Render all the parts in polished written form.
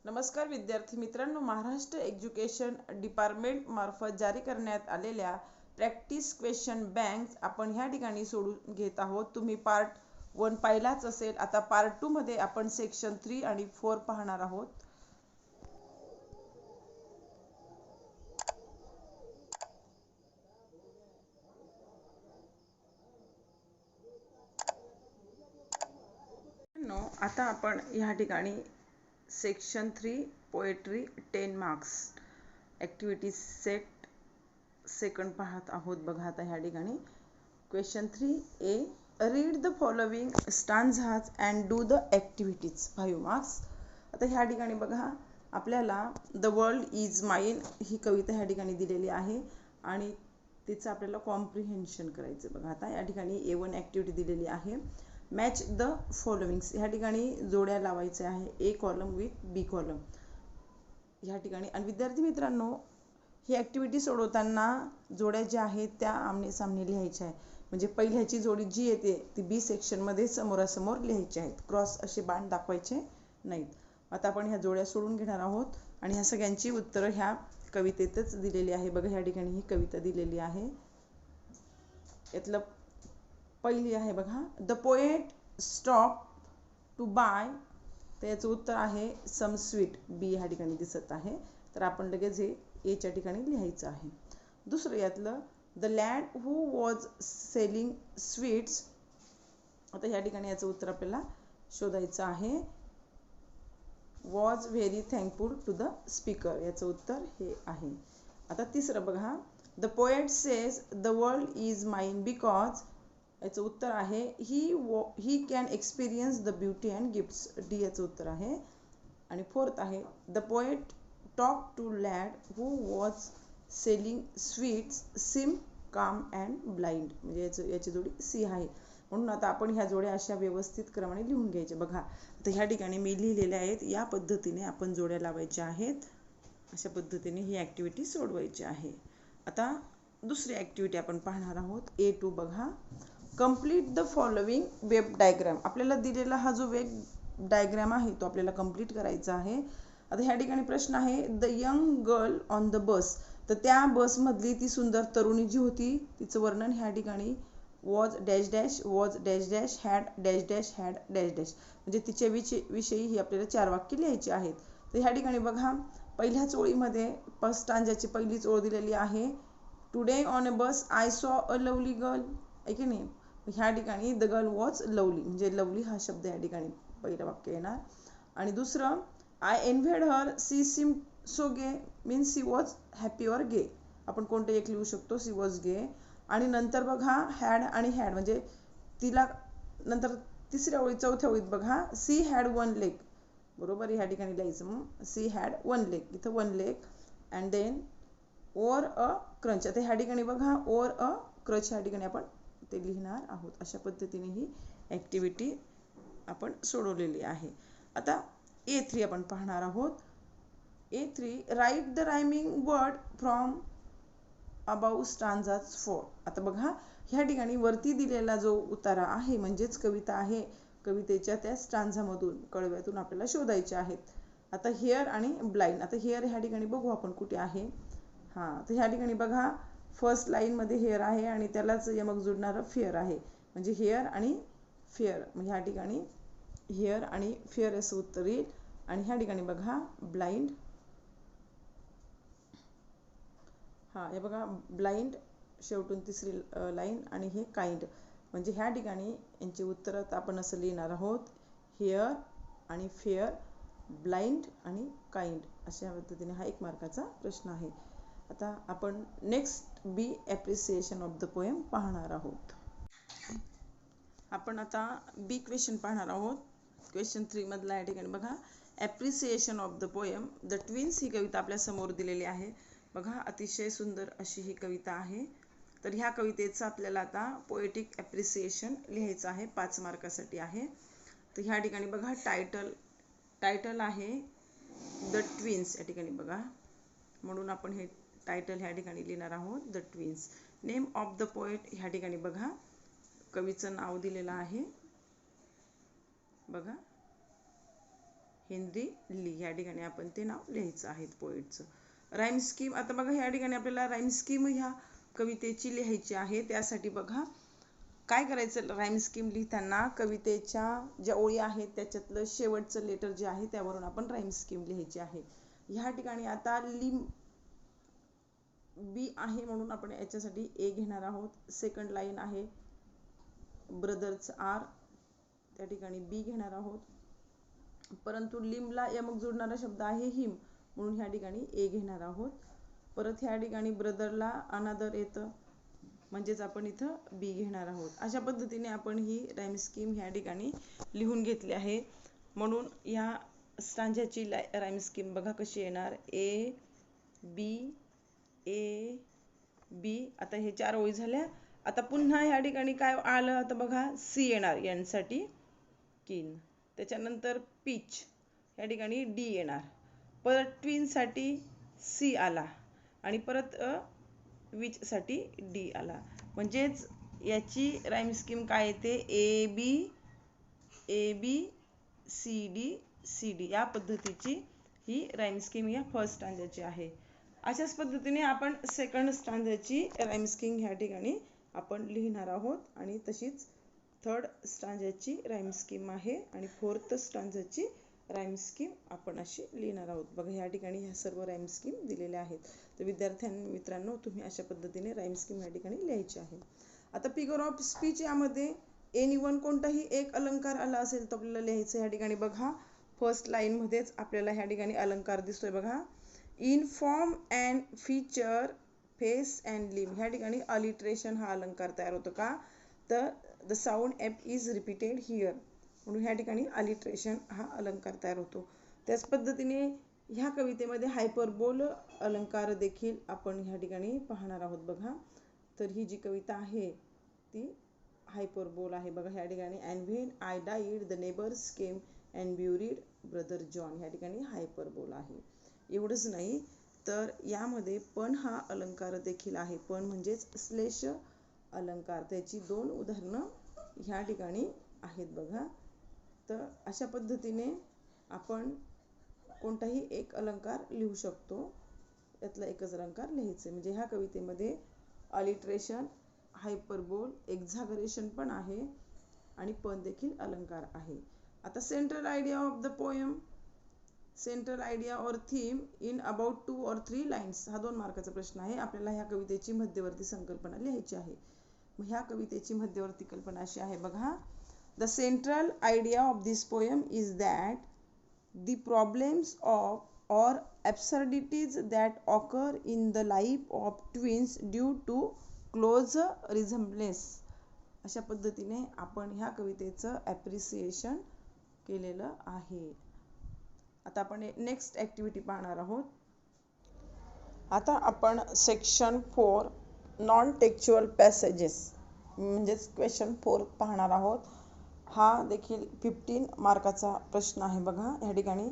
नमस्कार विद्यार्थी मित्रांनो, महाराष्ट्र एज्युकेशन डिपार्टमेंट मार्फत जारी करण्यात आलेल्या प्रॅक्टिस क्वेश्चन बँक आपण ह्या ठिकाणी सोडून घेत आहोत. तुम्ही पार्ट 1 पाहिलाच असेल. आता पार्ट 2 मध्ये आपण सेक्शन 3 आणि 4 पाहणार आहोत. आता आपण ह्या ठिकाणी section 3 poetry 10 marks activity set second पाहत आहोत. बघा आता ह्या ठिकाणी question 3A, read the following stanzas and do the activities 5 marks. आता ह्या ठिकाणी बघा आपल्याला द वर्ल्ड इज माइन ही कविता ह्या ठिकाणी दिलेली आहे आणि तिचं आपल्याला कॉम्प्रिहेन्शन करायचं. बघा आता या ठिकाणी A1 ॲक्टिव्हिटी दिलेली आहे. मॅच द फॉलोइंग्स ह्या ठिकाणी जोड्या लावायचे आहे. ए कॉलम विथ बी कॉलम ह्या ठिकाणी. आणि विद्यार्थी मित्रांनो, ही ॲक्टिव्हिटी सोडवताना जोड्या ज्या आहेत त्या आमने सामने लिहायच्या आहे. म्हणजे पहिल्याची जोडी जी येते ती बी सेक्शनमध्ये समोरासमोर लिहायची आहेत. क्रॉस असे बाण दाखवायचे नाहीत. आता आपण ह्या जोड्या सोडून घेणार आहोत आणि ह्या सगळ्यांची उत्तरं ह्या कवितेतच दिलेली आहे. बघा ह्या ठिकाणी ही कविता दिलेली आहे. यातलं पहिली आहे बघा, the poet stop to buy, तर याचं उत्तर आहे सम स्वीट. बी ह्या ठिकाणी दिसत आहे. तर आपण लगेच हे एच्या ठिकाणी लिहायचं आहे. दुसरं यातलं, the lad who was selling sweets, आता ह्या ठिकाणी याचं उत्तर आपल्याला शोधायचं आहे. Was very thankful to the speaker, याचं उत्तर हे आहे. आता तिसरं बघा, the poet says the world is mine because, याचं उत्तर आहे he can experience the beauty and gifts. D याचं उत्तर आहे. आणि फोर्थ आहे, the poet talk to lad who was selling sweets seem calm and blind, म्हणजे याची जोडी सी आहे. म्हणून आता आपण ह्या जोड्या अशा व्यवस्थित क्रमाने लिहून घ्यायच्या. बघा आता ह्या ठिकाणी मी लिहिलेल्या आहेत. या पद्धतीने आपण जोड्या लावायच्या आहेत. अशा पद्धतीने ही ॲक्टिव्हिटी सोडवायची आहे. आता दुसरी ॲक्टिव्हिटी आपण पाहणार आहोत. A2 बघा, complete the following web diagram. आपल्याला दिलेला हा जो वेब डायग्राम आहे तो आपल्याला कंप्लीट करायचा आहे. आता ह्या ठिकाणी प्रश्न आहे, the young girl on the bus, तर त्या बसमधली ती सुंदर तरुणी जी होती तिचं वर्णन ह्या ठिकाणी was dash dash was dash dash had dash dash had dash dash, म्हणजे तिच्या विषयी ही आपल्याला 4 वाक्य लिहायची आहेत. तर ह्या ठिकाणी बघा पहिल्याच ओळीमध्ये फर्स्ट स्टांजाची पहिलीच ओळ दिलेली आहे. Today on a bus I saw a lovely girl, आहे की नाही. ह्या ठिकाणी द गर्ल वॉज लवली, म्हणजे लवली हा शब्द या ठिकाणी पहिलं वाक्य येणार. आणि दुसरं, I envied her she seem so gay, means she was happy or gay. आपण कोणते एक लिहू शकतो, सी वॉज गे. आणि नंतर बघा हॅड आणि हॅड, म्हणजे तिला नंतर तिसऱ्या ओळीत चौथ्या ओळीत बघा सी हॅड वन लेग, बरोबर ह्या ठिकाणी लिहायचं. मग सी हॅड वन लेग, इथं one leg. And then wore a crutch, आता ह्या ठिकाणी बघा ओर अ क्रंच ह्या ठिकाणी आपण ते लिहिणार आहोत. अशा पद्धतीने ही ॲक्टिव्हिटी आपण सोडवलेली आहे. आता A3 आपण पाहणार आहोत. A3, write the rhyming word from above stanzas 4. आता बघा ह्या ठिकाणी वरती दिलेला जो उतारा आहे म्हणजेच कविता आहे, कवितेच्या त्या स्टांजामधून कळव्यातून आपल्याला शोधायचे आहेत. आता हेअर आणि ब्लाइंड, आता हेअर ह्या ठिकाणी बघू आपण कुठे आहे. हां, तर ह्या ठिकाणी बघा फर्स्ट लाईनमध्ये हेअर आहे आणि त्यालाच यमक जुडणारं फेअर आहे, म्हणजे हेअर आणि फेअर. मग ह्या ठिकाणी हेअर आणि फेअर असं उत्तर येईल. आणि ह्या ठिकाणी बघा ब्लाइंड, हां हे बघा ब्लाइंड शेवटून तिसरी लाईन आणि हे काइंड, म्हणजे ह्या ठिकाणी यांची उत्तरं आपण असं लिहिणार आहोत. हेअर आणि फेअर, ब्लाइंड आणि काइंड, अशा पद्धतीने हा 1 मार्काचा प्रश्न आहे. आता आपण next B appreciation of the poem पाहणार आहोत. आपण आता बी क्वेश्चन पाहणार आहोत. क्वेश्चन 3 मधला या ठिकाणी बघा appreciation of the poem the twins ही कविता आपल्या समोर दिलेली आहे. बघा अतिशय सुंदर अशी ही कविता आहे. तर ह्या कवितेचं आपल्याला आता पोएटिक ॲप्रिसिएशन लिहायचं आहे, 5 मार्कासाठी आहे. तर ह्या ठिकाणी बघा टायटल आहे द ट्विन्स या ठिकाणी बघा, म्हणून आपण हे टायटल ह्या ठिकाणी लिहिणार आहोत the twins. Name of the poet ह्या ठिकाणी बघा कवीचं नाव दिलेलं आहे. बघा हेनरी ली. या ठिकाणी आपण ते नाव लिहायचं आहे पोएटचं. राईम स्कीम, आता बघा या ठिकाणी आपल्याला राईम स्कीम ह्या कवितेची लिहायची आहे. त्यासाठी बघा काय करायचं, राईम स्कीम लिहिताना कवितेच्या ज्या ओळी आहेत त्याच्यातलं शेवटचं लेटर जे आहे त्यावरून आपण राईम स्कीम लिहायची आहे. ह्या ठिकाणी आता लिम बी आहे म्हणून आपण याच्यासाठी ए घेणार आहोत. सेकंड लाईन आहे ब्रदर्स आर, त्या ठिकाणी बी घेणार आहोत. परंतु लिमला यमक जोडणारा शब्द आहे हिम म्हणून ह्या ठिकाणी ए घेणार आहोत. परत ह्या ठिकाणी ब्रदरला अनादर येतं म्हणजेच आपण इथं बी घेणार आहोत. अशा पद्धतीने आपण ही राईम स्कीम ह्या ठिकाणी लिहून घेतली आहे. म्हणून ह्या स्टांजाची राईम स्कीम बघा कशी येणार, ए बी ए बी. आता हे 4 ओळी झाल्या. आता पुन्हा ह्या ठिकाणी काय आलं, आता बघा सी येणार यांसाठी किन. त्याच्यानंतर पीच या ठिकाणी डी येणार. परत ट्विनसाठी सी आला आणि परत विच साठी डी आला. म्हणजेच याची राईम स्कीम काय येते, ए बी सी डी या पद्धतीची ही राईम स्कीम या फर्स्ट स्टांजाची आहे. अशाच पद्धतीने आपण सेकंड स्टांजाची राईम स्कीम ह्या ठिकाणी आपण लिहिणार आहोत आणि तशीच थर्ड स्टांजाची राईम स्कीम आहे आणि फोर्थ स्टांजाची राईम स्कीम आपण अशी लिहिणार आहोत. बघा या ठिकाणी ह्या सर्व राईम स्कीम दिलेल्या आहेत. तर मित्रांनो तुम्ही अशा पद्धतीने राईम स्कीम या ठिकाणी लिहायची आहे. आता फिगर ऑफ स्पीच यामध्ये एनीवन कोणताही एक अलंकार आला असेल तर आपल्याला लिहायचं. या ठिकाणी बघा फर्स्ट लाईन मध्येच आपल्याला ह्या ठिकाणी अलंकार दिसतोय बघा, in form and feature face and लिम. ह्या ठिकाणी अलिट्रेशन हा अलंकार तयार होतो का, तर the sound F is repeated here म्हणून ह्या ठिकाणी अलिट्रेशन हा अलंकार तयार होतो. त्याच पद्धतीने ह्या कवितेमध्ये हायपरबोल अलंकार देखील आपण ह्या ठिकाणी पाहणार आहोत. बघा तर ही जी कविता आहे ती हायपरबोल आहे. बघा ह्या ठिकाणी and when I died the neighbours came and buried brother John, ह्या ठिकाणी हायपरबोल आहे. एवढंच नाही तर यामध्ये पण हा अलंकार देखील आहे. पण म्हणजेच श्लेष अलंकार, त्याची 2 उदाहरणं ह्या ठिकाणी आहेत. बघा तर अशा पद्धतीने आपण कोणताही एक अलंकार लिहू शकतो. यातला एकच अलंकार लिहायचे. म्हणजे ह्या कवितेमध्ये अलिट्रेशन, हायपरबोल, एक्झागरेशन पण आहे आणि पण देखील अलंकार आहे. आता central idea of the poem, central idea or theme in about 2 or 3 lines. हा 2 मार्काचा प्रश्न आहे. आपल्याला ह्या कवितेची मध्यवर्ती संकल्पना लिहायची आहे. मग ह्या कवितेची मध्यवर्ती कल्पना अशी आहे बघा, the central idea of this poem is that the problems of or absurdities that occur in the life of twins due to close resemblance. अशा पद्धतीने आपण ह्या कवितेचं ॲप्रिसिएशन केलेलं आहे. आता आपण नेक्स्ट ॲक्टिव्हिटी पाहणार आहोत. आता आपण सेक्शन 4 नॉन टेक्स्चुअल पॅसेजेस म्हणजेच क्वेश्चन 4 पाहणार आहोत. हा देखील 15 मार्काचा प्रश्न आहे. बघा या ठिकाणी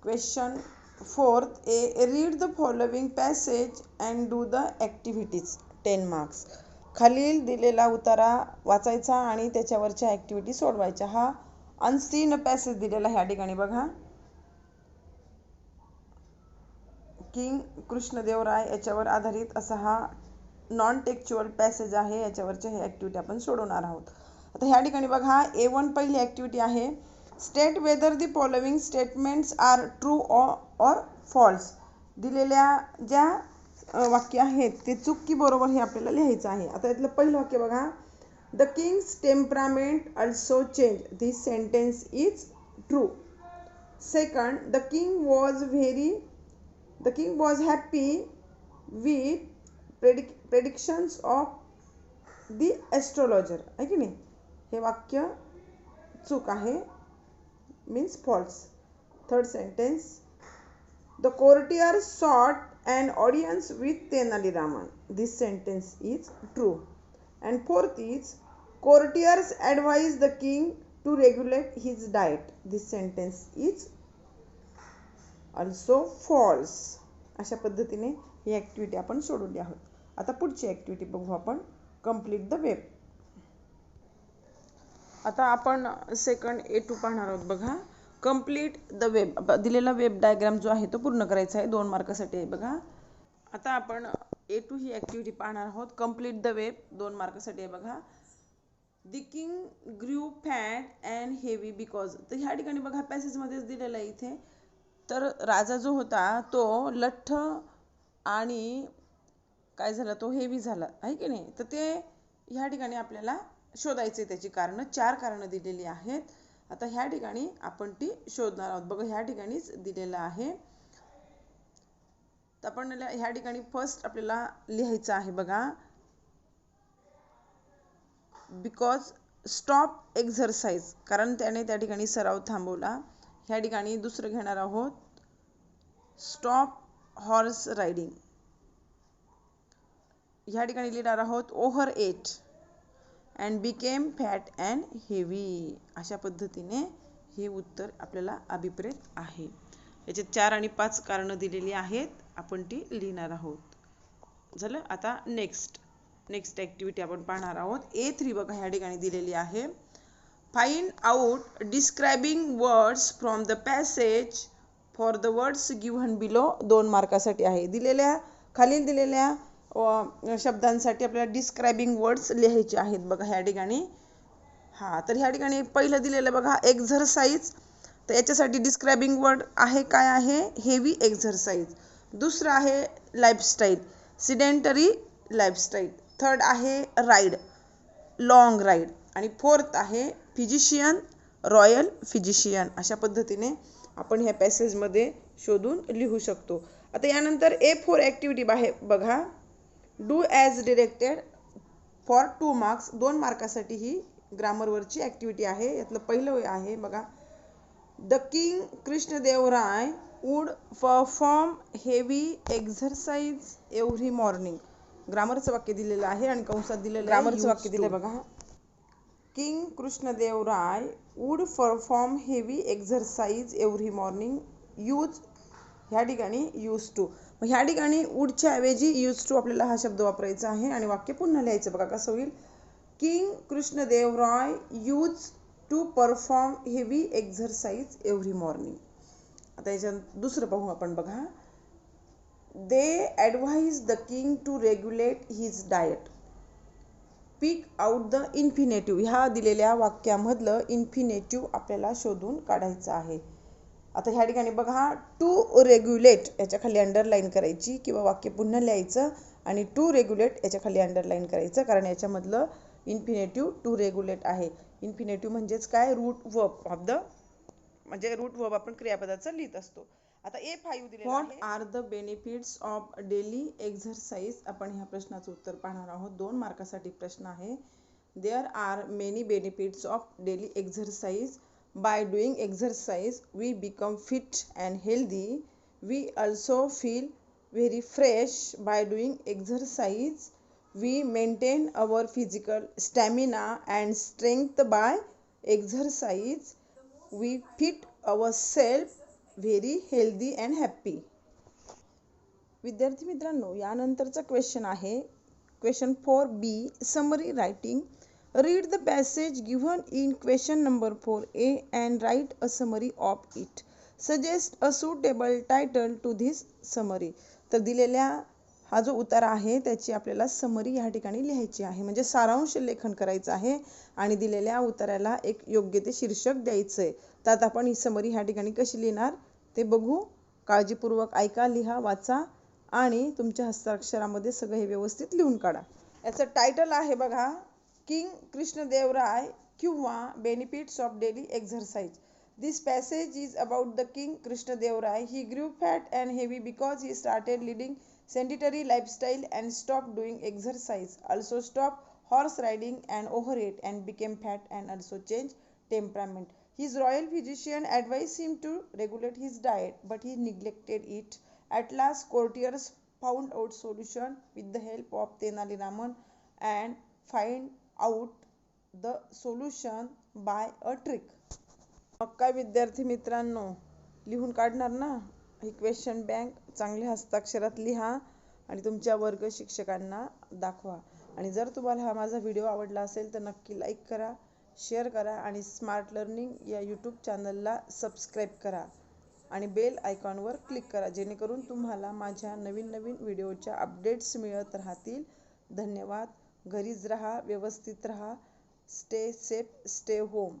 question 4 A, read the following passage and do the activities 10 marks. खालील दिलेला उतारा वाचायचा आणि त्याच्यावरच्या ॲक्टिव्हिटी सोडवायच्या. हा अनसीन पॅसेज दिलेला ह्या ठिकाणी बघा, किंग कृष्णदेवराय याच्यावर आधारित असा हा नॉन टेक्स्चुअल पॅसेज आहे. याच्यावरच्या हे ॲक्टिव्हिटी आपण सोडवणार आहोत. आता ह्या ठिकाणी बघा A1 पहिली ॲक्टिव्हिटी आहे, state whether the following statements are true or false. दिलेल्या ज्या वाक्य आहेत ते चूक की बरोबर हे आपल्याला लिहायचं आहे. आता यातलं पहिलं वाक्य बघा, the king's temperament also change. This sentence is true. Second, the king was happy with predictions of the astrologer. आहे की नाही, हे वाक्य चूक आहे, means false. Third sentence, the courtier sought an audience with Tenali Raman. This sentence is true. And fourth is, courtiers advise the king to regulate his diet. This sentence is also false. अशा पद्धतीने ही activity आपण सोडवली आहोत. आता पुढची activity बघू आपण, complete the web. आता आपण सेकंड A2 पाहणार आहोत. बघा कंप्लीट द वेब, दिलेला वेब डायग्राम जो आहे तो पूर्ण करायचा आहे, 2 मार्कासाठी आहे बघा. आता आपण A2 ही ॲक्टिव्हिटी पाहणार आहोत. कंप्लीट द वेब 2 मार्कासाठी आहे बघा. The king grew fat and heavy because. तर ह्या ठिकाणी बघा पॅसेजमध्येच दिलेलं आहे इथे. तर राजा जो होता तो लठ्ठ आणि काय झाला, तो हेवी झाला आहे की नाही. तर ते ह्या ठिकाणी आपल्याला शोधायचे, त्याची कारणं 4 कारणं दिलेली आहेत. आता ह्या ठिकाणी आपण ती शोधणार आहोत बघा. ह्या ठिकाणीच दिलेलं आहे. तर आपण ह्या ठिकाणी फर्स्ट आपल्याला लिहायचं आहे बघा, बिकॉज स्टॉप एक्झरसाइज, कारण त्याने त्या ठिकाणी सराव थांबवला. ह्या ठिकाणी दुसरं घेणार आहोत, स्टॉप हॉर्स रायडिंग. ह्या ठिकाणी लिहिणार आहोत overate and became fat and heavy. अशा पद्धतीने हे उत्तर आपल्याला अभिप्रेत आहे. याचे 4 आणि 5 कारणं दिलेली आहेत, आपण ती लिहिणार आहोत. झालं. आता नेक्स्ट ॲक्टिव्हिटी आपण पाहणार आहोत. A3 बघा ह्या ठिकाणी दिलेली आहे. Find out describing words from the passage for the words given below. 2 मार्कासाठी आहे. खालील दिलेल्या शब्दांसाठी आपल्याला डिस्क्रायबिंग वर्ड्स लिहायचे आहेत बघा ह्या ठिकाणी. तर ह्या ठिकाणी पहिलं दिलेलं बघा एक्झरसाइज. तर याच्यासाठी डिस्क्रायबिंग वर्ड आहे, काय आहे, हेवी एक्झरसाइज. दुसरं आहे लाईफस्टाईल, सिडेंटरी लाईफस्टाईल. थर्ड आहे राईड, लॉंग राईड. आणि फोर्थ आहे फिजिशियन, रॉयल फिजिशियन. अशा पद्धतीने आपण ह्या पॅसेजमध्ये शोधून लिहू शकतो. आता यानंतर A4 ॲक्टिव्हिटी बघा, do as directed for 2 marks. 2 मार्कासाठी ही ग्रामरवरची ॲक्टिव्हिटी आहे. यातलं पहिलं आहे बघा, the king Krishnadevaraya would perform heavy exercise every morning. ग्रामरचं वाक्य दिलेलं आहे आणि कंसात दिलेलं ग्रामरचं वाक्य दिलं बघा. King Krishnadevaraya would perform heavy exercise every morning. Use ह्या ठिकाणी यूज टू. मग ह्या ठिकाणी वूडच्या ऐवजी यूज टू आपल्याला हा शब्द वापरायचा आहे आणि वाक्य पुन्हा लिहायचं बघा. कसं होईल, king Krishnadevaraya use to perform heavy exercise every morning. आता याच्यात दुसरं पाहू आपण बघा, they advise the king to regulate his diet. Pick out the infinitive. ह्या दिलेल्या वाक्यामधलं इन्फिनेटिव्ह आपल्याला शोधून काढायचं आहे. आता ह्या ठिकाणी बघा, टू रेग्युलेट याच्या खाली अंडरलाईन करायची किंवा वाक्य पुन्हा लिहायचं आणि टू रेग्युलेट याच्या खाली अंडरलाईन करायचं, कारण याच्यामधलं इन्फिनेटिव्ह टू रेग्युलेट आहे. इन्फिनेटिव्ह म्हणजेच काय, रूट वर्ब ऑफ द, म्हणजे रूट वर्ब आपण क्रियापदाचं लिहित असतो. आता A5 दिलेलं आहे, what are the benefits of daily exercise. आपण ह्या प्रश्नाचं उत्तर पाहणार आहोत. 2 मार्कासाठी प्रश्न आहे. There are many benefits of daily exercise. By doing exercise, we become fit and healthy. We also feel very fresh. By doing exercise, we maintain our physical stamina and strength. By exercise, we fit ourselves very healthy and happy. विद्यार्थी मित्रांनो, यानंतरचा question आहे question 4B, summary writing. Read the passage given in question number 4A and write a summary of it. Suggest a suitable title to this summary. तर दिलेल्या हा जो उतारा आहे त्याची आपल्याला समरी या ठिकाणी लिहायची आहे, म्हणजे सारांश लेखन करायचं आहे आणि दिलेल्या उताराला एक योग्य ते शीर्षक द्यायचं आहे. त्यात आपण ही समरी ह्या ठिकाणी कशी लिहिणार ते बघू. काळजीपूर्वक ऐका, लिहा, वाचा आणि तुमच्या हस्ताक्षरामध्ये सगळं हे व्यवस्थित लिहून काढा. याचं टायटल आहे बघा, किंग कृष्णदेवराय किंवा benefits of daily exercise. This passage is about the king Krishnadevaraya. He grew fat and heavy because he started leading sedentary lifestyle and stopped doing exercise. Also stopped horse riding and overate and became fat and also changed temperament. His royal physician advised him to regulate his diet, but he neglected it. At last, courtiers found out solution with the help of Tenali Raman and find out the solution by a trick. मग काय विद्यार्थी मित्रांनो, लिहून काढणार ना ही question bank. चांगल्या हस्ताक्षरात लिहा आणि तुमच्या वर्ग शिक्षकांना दाखवा. आणि जर तुम्हाला हा माझा व्हिडिओ आवडला असेल तर नक्की लाईक करा, शेअर करा आणि स्मार्ट लर्निंग या यूट्यूब चॅनलला सबस्क्राईब करा आणि बेल आयकॉनवर क्लिक करा, जेणेकरून तुम्हाला माझ्या नवीन नवीन व्हिडिओच्या अपडेट्स मिळत राहतील. धन्यवाद. घरीच राहा, व्यवस्थित राहा. Stay safe, stay home.